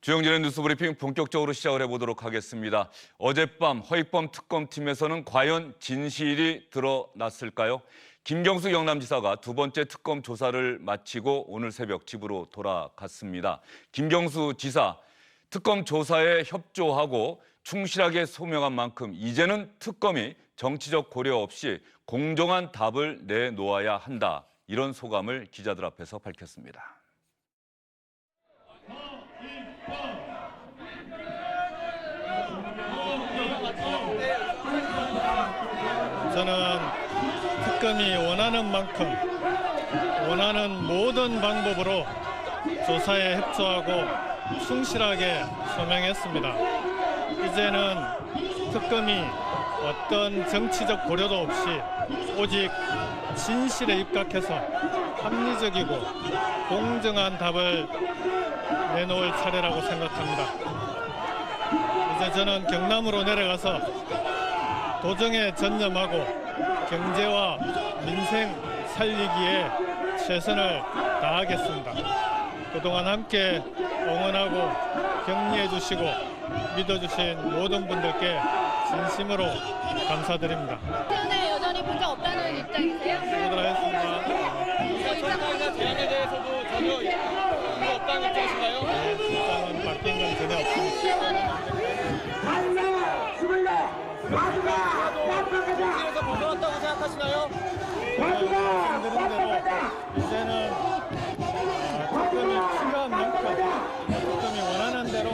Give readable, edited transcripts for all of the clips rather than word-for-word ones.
주영진의 뉴스브리핑 본격적으로 시작을 해보도록 하겠습니다. 어젯밤 허익범 특검팀에서는 과연 진실이 드러났을까요? 김경수 경남지사가 두 번째 특검 조사를 마치고 오늘 새벽 집으로 돌아갔습니다. 김경수 지사, 특검 조사에 협조하고 충실하게 소명한 만큼 이제는 특검이 정치적 고려 없이 공정한 답을 내놓아야 한다. 이런 소감을 기자들 앞에서 밝혔습니다. 저는 특검이 원하는 만큼 원하는 모든 방법으로 조사에 협조하고 충실하게 소명했습니다. 이제는 특검이 어떤 정치적 고려도 없이 오직 진실에 입각해서 합리적이고 공정한 답을 내놓을 차례라고 생각합니다. 이제 저는 경남으로 내려가서 도정에 전념하고 경제와 민생 살리기에 최선을 다하겠습니다. 그동안 함께 응원하고 격려해 주시고 믿어주신 모든 분들께 진심으로 감사드립니다. 최근에 여전히 문제 없다는 입장이세요? 수고들 입장이나 제안에 대해서도 전혀 문제 없다는 입장이신가요? 입장은 바뀐 건 전혀 없습니다. 정치에서 벗어났다고 생각하시나요? 말씀드린 대로 이제는 특검이 필요한 만큼 특검이 원하는 대로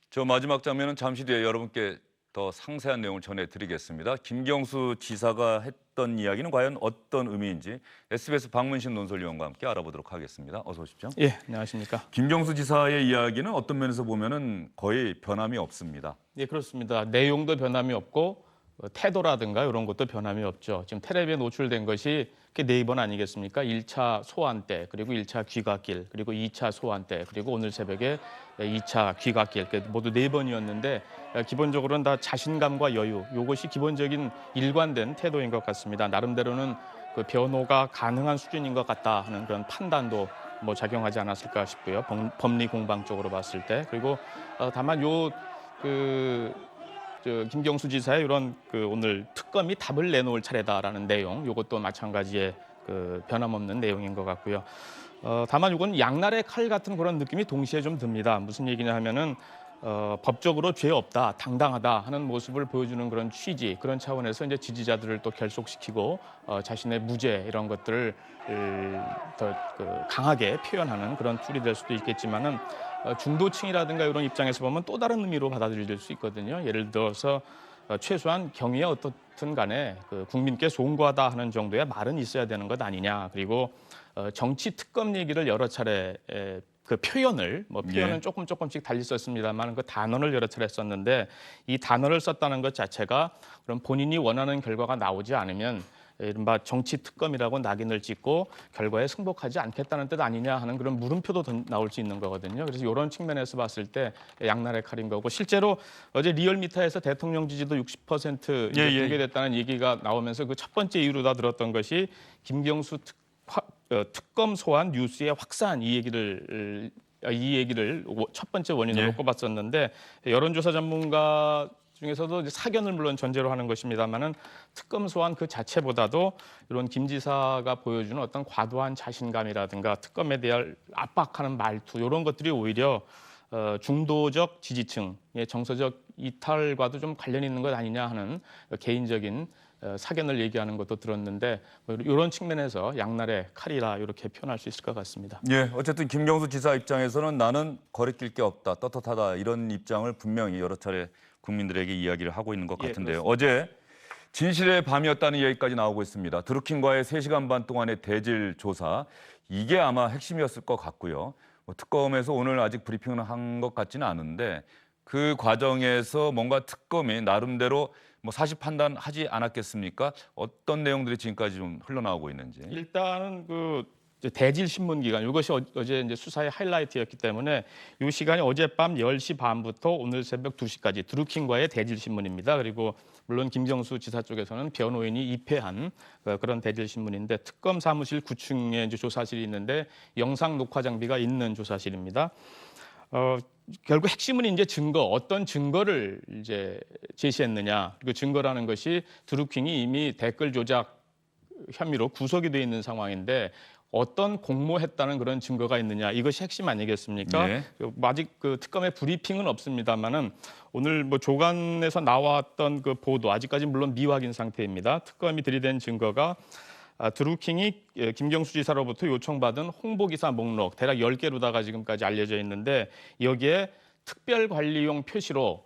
저 마지막 장면은 잠시 뒤에 여러분께 더 상세한 내용을 전해드리겠습니다. 김경수 지사가 했던 이야기는 과연 어떤 의미인지 SBS 박문신 논설위원과 함께 알아보도록 하겠습니다. 어서 오십시오. 예, 안녕하십니까. 김경수 지사의 이야기는 어떤 면에서 보면은 거의 변함이 없습니다. 예, 그렇습니다. 내용도 변함이 없고 태도라든가 이런 것도 변함이 없죠. 지금 텔레비에 노출된 것이 네 번 아니겠습니까? 1차 소환 때, 그리고 1차 귀갓길, 그리고 2차 소환 때, 그리고 오늘 새벽에 2차 귀갓길, 모두 네 번이었는데 기본적으로는 다 자신감과 여유, 이것이 기본적인 일관된 태도인 것 같습니다. 나름대로는 그 변호가 가능한 수준인 것 같다 하는 그런 판단도 작용하지 않았을까 싶고요. 법리 공방 쪽으로 봤을 때. 그리고 다만 김경수 지사의 이런 오늘 특검이 답을 내놓을 차례다라는 내용, 이것도 마찬가지의 변함없는 내용인 것 같고요. 다만 이건 양날의 칼 같은 그런 느낌이 동시에 좀 듭니다. 무슨 얘기냐 하면은 법적으로 죄 없다, 당당하다 하는 모습을 보여주는 그런 취지, 그런 차원에서 이제 지지자들을 또 결속시키고 자신의 무죄 이런 것들을 더 강하게 표현하는 그런 툴이 될 수도 있겠지만은 중도층이라든가 이런 입장에서 보면 또 다른 의미로 받아들일 수 있거든요. 예를 들어서 최소한 경위에 어떻든 간에 국민께 송구하다 하는 정도의 말은 있어야 되는 것 아니냐. 그리고 정치 특검 얘기를 여러 차례 표현은 예. 조금씩 달리 썼습니다만 그 단어를 여러 차례 썼는데 이 단어를 썼다는 것 자체가 그럼 본인이 원하는 결과가 나오지 않으면 이른바 정치 특검이라고 낙인을 찍고 결과에 승복하지 않겠다는 뜻 아니냐 하는 그런 물음표도 나올 수 있는 거거든요. 그래서 이런 측면에서 봤을 때 양날의 칼인 거고, 실제로 어제 리얼미터에서 대통령 지지도 60% 이제 공개됐다는 얘기가 나오면서 그 첫 번째 이유로 다 들었던 것이 김경수 특검 소환 뉴스의 확산 이 얘기를 첫 번째 원인으로 꼽았었는데, 여론조사 전문가 중에서도 이제 사견을 물론 전제로 하는 것입니다만은 특검 소환 그 자체보다도 이런 김 지사가 보여주는 어떤 과도한 자신감이라든가 특검에 대한 압박하는 말투 이런 것들이 오히려 중도적 지지층의 정서적 이탈과도 좀 관련 있는 것 아니냐 하는 개인적인 사견을 얘기하는 것도 들었는데 이런 측면에서 양날의 칼이라 이렇게 표현할 수 있을 것 같습니다. 예, 어쨌든 김경수 지사 입장에서는 나는 거리낄 게 없다, 떳떳하다 이런 입장을 분명히 여러 차례 국민들에게 이야기를 하고 있는 것 같은데요. 어제 진실의 밤이었다는 얘기까지 나오고 있습니다. 드루킹과의 3시간 반 동안의 대질 조사, 이게 아마 핵심이었을 것 같고요. 특검에서 오늘 아직 브리핑을 한 것 같지는 않은데 그 과정에서 뭔가 특검이 나름대로 사실 판단하지 않았겠습니까? 어떤 내용들이 지금까지 좀 흘러나오고 있는지. 일단은 대질 신문 기간 이것이 어제 이제 수사의 하이라이트였기 때문에 이 시간이 어젯밤 10시 반부터 오늘 새벽 2시까지 드루킹과의 대질 신문입니다. 그리고 물론 김경수 지사 쪽에서는 변호인이 입회한 그런 대질 신문인데 특검 사무실 9층에 이제 조사실이 있는데 영상 녹화 장비가 있는 조사실입니다. 결국 핵심은 이제 증거, 어떤 증거를 이제 제시했느냐. 그 증거라는 것이 드루킹이 이미 댓글 조작 혐의로 구속이 돼 있는 상황인데 어떤 공모했다는 그런 증거가 있느냐, 이것이 핵심 아니겠습니까? 네. 아직 그 특검의 브리핑은 없습니다만은 오늘 뭐 조간에서 나왔던 그 보도 아직까지 물론 미확인 상태입니다. 특검이 들이댄 증거가 드루킹이 김경수 지사로부터 요청받은 홍보기사 목록 대략 10개로다가 지금까지 알려져 있는데 여기에 특별관리용 표시로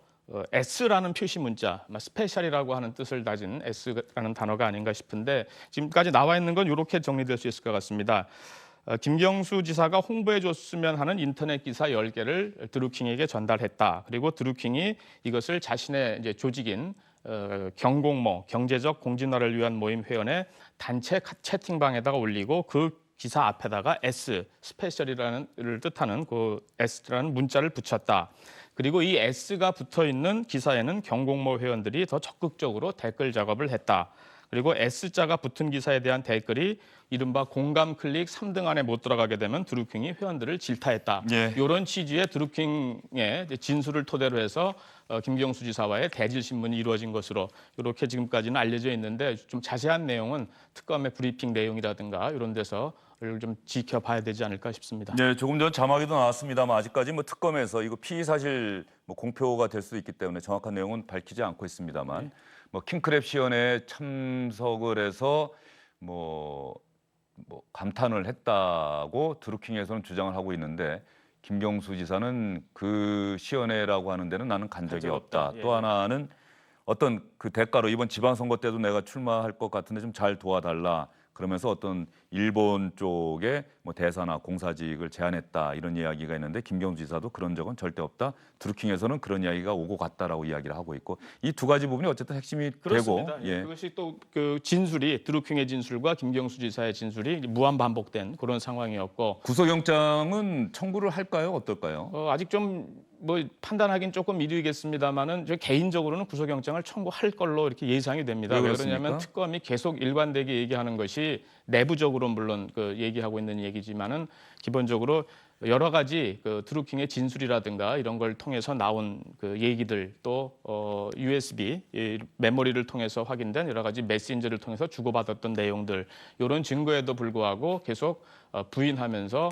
S라는 표시 문자, 스페셜이라고 하는 뜻을 가진 S라는 단어가 아닌가 싶은데 지금까지 나와 있는 건 이렇게 정리될 수 있을 것 같습니다. 김경수 지사가 홍보해줬으면 하는 인터넷 기사 10개를 드루킹에게 전달했다. 그리고 드루킹이 이것을 자신의 이제 조직인 경공모, 경제적 공진화를 위한 모임 회원의 단체 채팅방에다가 올리고 그 기사 앞에다가 S, 스페셜이라는 뜻하는 그 S라는 문자를 붙였다. 그리고 이 S가 붙어 있는 기사에는 경공모 회원들이 더 적극적으로 댓글 작업을 했다. 그리고 S자가 붙은 기사에 대한 댓글이 이른바 공감 클릭 3등 안에 못 들어가게 되면 드루킹이 회원들을 질타했다. 예. 이런 취지의 드루킹의 진술을 토대로 해서 김경수 지사와의 대질 신문이 이루어진 것으로 이렇게 지금까지는 알려져 있는데 좀 자세한 내용은 특검의 브리핑 내용이라든가 이런 데서 좀 지켜봐야 되지 않을까 싶습니다. 네, 조금 전 자막에도 나왔습니다만 아직까지 뭐 특검에서 이거 피의 사실 뭐 공표가 될 수도 있기 때문에 정확한 내용은 밝히지 않고 있습니다만 뭐 킹크랩 시연회에 참석을 해서 뭐 감탄을 했다고 드루킹에서는 주장을 하고 있는데 김경수 지사는 그 시연회라고 하는 데는 나는 간 적이 없다. 또 하나는 어떤 그 대가로 이번 지방선거 때도 내가 출마할 것 같은데 좀 잘 도와달라. 그러면서 어떤 일본 쪽에 뭐 대사나 공사직을 제안했다 이런 이야기가 있는데 김경수 지사도 그런 적은 절대 없다. 드루킹에서는 그런 이야기가 오고 갔다라고 이야기를 하고 있고 이 두 가지 부분이 어쨌든 핵심이 그렇습니다. 되고 예. 그것이 또 그 진술이 드루킹의 진술과 김경수 지사의 진술이 무한 반복된 그런 상황이었고 구속영장은 청구를 할까요? 어떨까요? 아직 좀 뭐 판단하기는 조금 이르겠습니다만은 저 개인적으로는 구속영장을 청구할 걸로 이렇게 예상이 됩니다. 왜 왜 그렇습니까? 그러냐면 특검이 계속 일관되게 얘기하는 것이 내부적으로 물론 그 얘기하고 있는 얘기지만은 기본적으로 여러 가지 그 드루킹의 진술이라든가 이런 걸 통해서 나온 그 얘기들 또 USB 메모리를 통해서 확인된 여러 가지 메신저를 통해서 주고받았던 내용들 이런 증거에도 불구하고 계속 부인하면서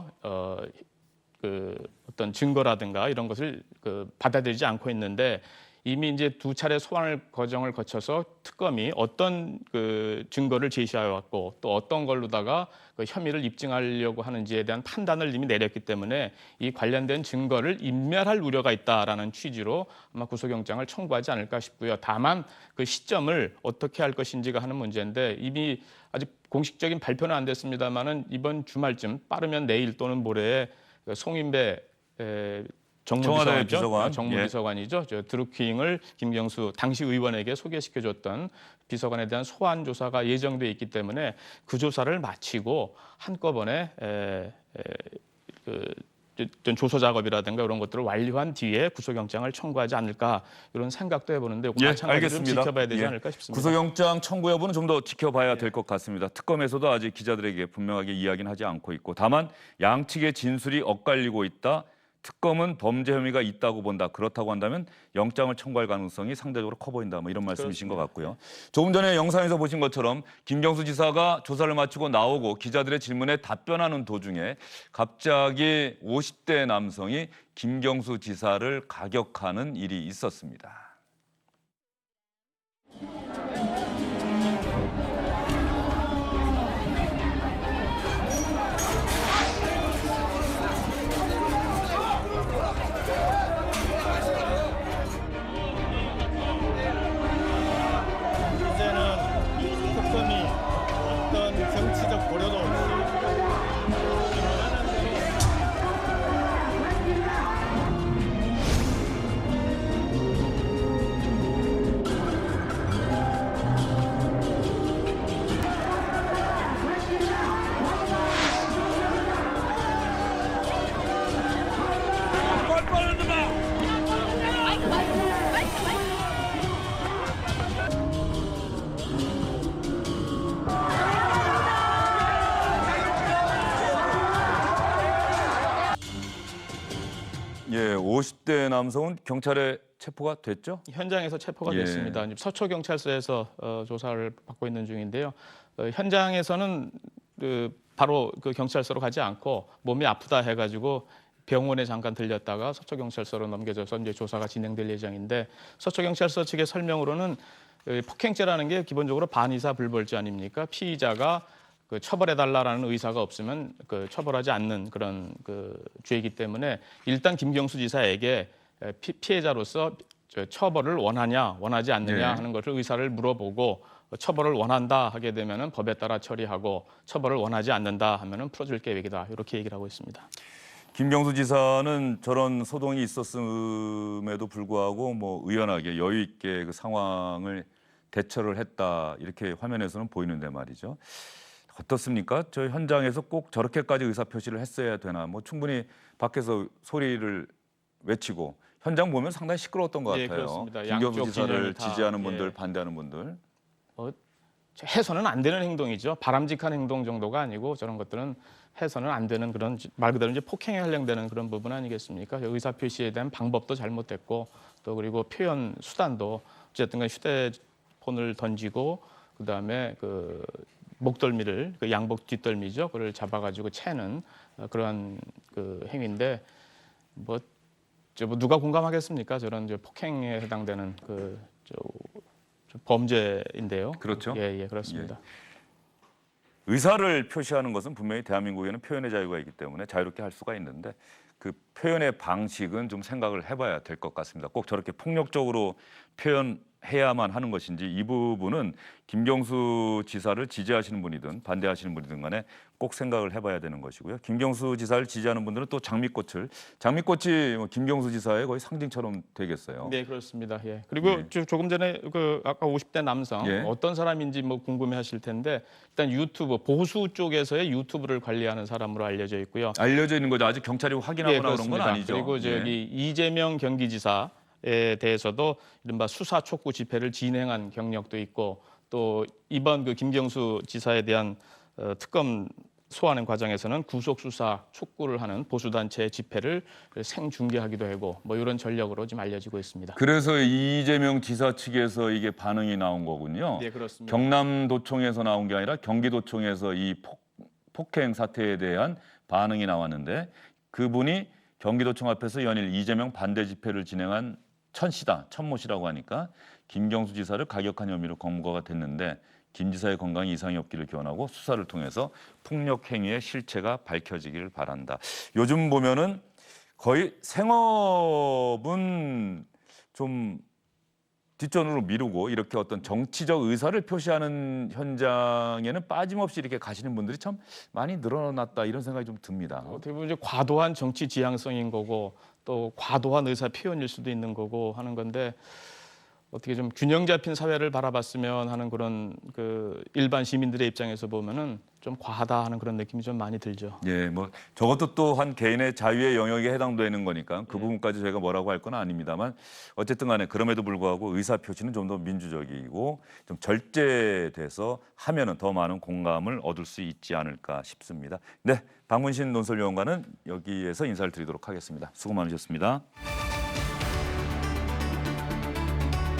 그 어떤 증거라든가 이런 것을 그 받아들이지 않고 있는데 이미 이제 두 차례 소환 과정을 거쳐서 특검이 어떤 그 증거를 제시해 왔고 또 어떤 걸로다가 그 혐의를 입증하려고 하는지에 대한 판단을 이미 내렸기 때문에 이 관련된 증거를 인멸할 우려가 있다라는 취지로 아마 구속영장을 청구하지 않을까 싶고요. 다만 그 시점을 어떻게 할 것인지가 하는 문제인데 이미 아직 공식적인 발표는 안 됐습니다만은 이번 주말쯤 빠르면 내일 또는 모레에 송인배 청와대 비서관. 정무비서관이죠. 저 드루킹을 김경수 당시 의원에게 소개시켜줬던 비서관에 대한 소환 조사가 예정돼 있기 때문에 그 조사를 마치고 한꺼번에 어떤 조서 작업이라든가 이런 것들을 완료한 뒤에 구속영장을 청구하지 않을까 이런 생각도 해보는데 마찬가지로 좀 지켜봐야 되지 않을까 싶습니다. 구속영장 청구 여부는 좀 더 지켜봐야 될 것 같습니다. 특검에서도 아직 기자들에게 분명하게 이야기는 하지 않고 있고 다만 양측의 진술이 엇갈리고 있다. 특검은 범죄 혐의가 있다고 본다. 그렇다고 한다면 영장을 청구할 가능성이 상대적으로 커 보인다. 뭐 이런 말씀이신 것 같고요. 조금 전에 영상에서 보신 것처럼 김경수 지사가 조사를 마치고 나오고 기자들의 질문에 답변하는 도중에 갑자기 50대 남성이 김경수 지사를 가격하는 일이 있었습니다. 이제는 특검이 어떤 정치적 고려도 없이 원하는 대로 50대 남성은 경찰에 체포가 됐죠? 현장에서 체포가 예. 됐습니다. 서초경찰서에서 조사를 받고 있는 중인데요. 현장에서는 바로 그 경찰서로 가지 않고 몸이 아프다 해가지고 병원에 잠깐 들렸다가 서초경찰서로 넘겨져서 이제 조사가 진행될 예정인데 서초경찰서 측의 설명으로는 폭행죄라는 게 기본적으로 반의사 불벌죄 아닙니까? 피의자가 그 처벌해달라라는 의사가 없으면 그 처벌하지 않는 그런 그 죄이기 때문에 일단 김경수 지사에게 피해자로서 처벌을 원하냐 원하지 않느냐 네. 하는 것을 의사를 물어보고 처벌을 원한다 하게 되면은 법에 따라 처리하고 처벌을 원하지 않는다 하면은 풀어줄 계획이다 이렇게 얘기를 하고 있습니다. 김경수 지사는 저런 소동이 있었음에도 불구하고 뭐 의연하게 여유 있게 그 상황을 대처를 했다 이렇게 화면에서는 보이는데 말이죠. 어떻습니까? 저 현장에서 꼭 저렇게까지 의사 표시를 했어야 되나? 뭐 충분히 밖에서 소리를 외치고 현장 보면 상당히 시끄러웠던 것 예, 같아요. 그렇습니다. 김경수 양쪽 지사를 진영이 다, 지지하는 분들, 예. 반대하는 분들. 해서는 안 되는 행동이죠. 바람직한 행동 정도가 아니고 저런 것들은 해서는 안 되는 그런 말 그대로 이제 폭행에 해당되는 그런 부분 아니겠습니까? 의사 표시에 대한 방법도 잘못됐고 또 그리고 표현 수단도 어쨌든 휴대폰을 던지고 그다음에 그 목덜미를 그 양복 뒷덜미죠. 그걸 잡아가지고 채는 그러한 그 행위인데 뭐 누가 공감하겠습니까? 저런 폭행에 해당되는 범죄인데요. 그렇죠. 예, 그렇습니다. 의사를 표시하는 것은 분명히 대한민국에는 표현의 자유가 있기 때문에 자유롭게 할 수가 있는데 그 표현의 방식은 좀 생각을 해봐야 될 것 같습니다. 꼭 저렇게 폭력적으로 표현해야만 하는 것인지 이 부분은 김경수 지사를 지지하시는 분이든 반대하시는 분이든 간에 꼭 생각을 해봐야 되는 것이고요. 김경수 지사를 지지하는 분들은 또 장미꽃이 뭐 김경수 지사의 거의 상징처럼 되겠어요. 네, 그렇습니다. 예. 그리고 예. 조금 전에 그 아까 50대 남성 예. 어떤 사람인지 뭐 궁금해하실 텐데 일단 유튜브 보수 쪽에서의 유튜브를 관리하는 사람으로 알려져 있고요. 알려져 있는 거죠. 아직 경찰이 확인하거나 그런 건 그렇습니다. 아니죠. 그리고 저기 이재명 경기지사에 대해서도 이른바 수사 촉구 집회를 진행한 경력도 있고 또 이번 그 김경수 지사에 대한 특검 소환의 과정에서는 구속 수사 촉구를 하는 보수단체 집회를 생중계하기도 하고 뭐 이런 전력으로 지금 알려지고 있습니다. 그래서 이재명 지사 측에서 이게 반응이 나온 거군요. 네, 그렇습니다. 경남도청에서 나온 게 아니라 경기도청에서 이 폭행 사태에 대한 반응이 나왔는데 그분이 경기도청 앞에서 연일 이재명 반대 집회를 진행한 천모 씨라고 하니까 김경수 지사를 가격한 혐의로 검거가 됐는데 김 지사의 건강에 이상이 없기를 기원하고 수사를 통해서 폭력 행위의 실체가 밝혀지기를 바란다. 요즘 보면은 거의 생업은 좀 뒷전으로 미루고 이렇게 어떤 정치적 의사를 표시하는 현장에는 빠짐없이 이렇게 가시는 분들이 참 많이 늘어났다 이런 생각이 좀 듭니다. 어떻게 보면 이제 과도한 정치 지향성인 거고 또 과도한 의사 표현일 수도 있는 거고 하는 건데 어떻게 좀 균형 잡힌 사회를 바라봤으면 하는 그런 그 일반 시민들의 입장에서 보면은 좀 과하다 하는 그런 느낌이 좀 많이 들죠. 예, 뭐 저것도 또한 개인의 자유의 영역에 해당되는 거니까 그 부분까지 저희가 뭐라고 할 건 아닙니다만 어쨌든 간에 그럼에도 불구하고 의사 표시는 좀 더 민주적이고 좀 절제돼서 하면은 더 많은 공감을 얻을 수 있지 않을까 싶습니다. 네, 박문신 논설위원과는 여기에서 인사를 드리도록 하겠습니다. 수고 많으셨습니다.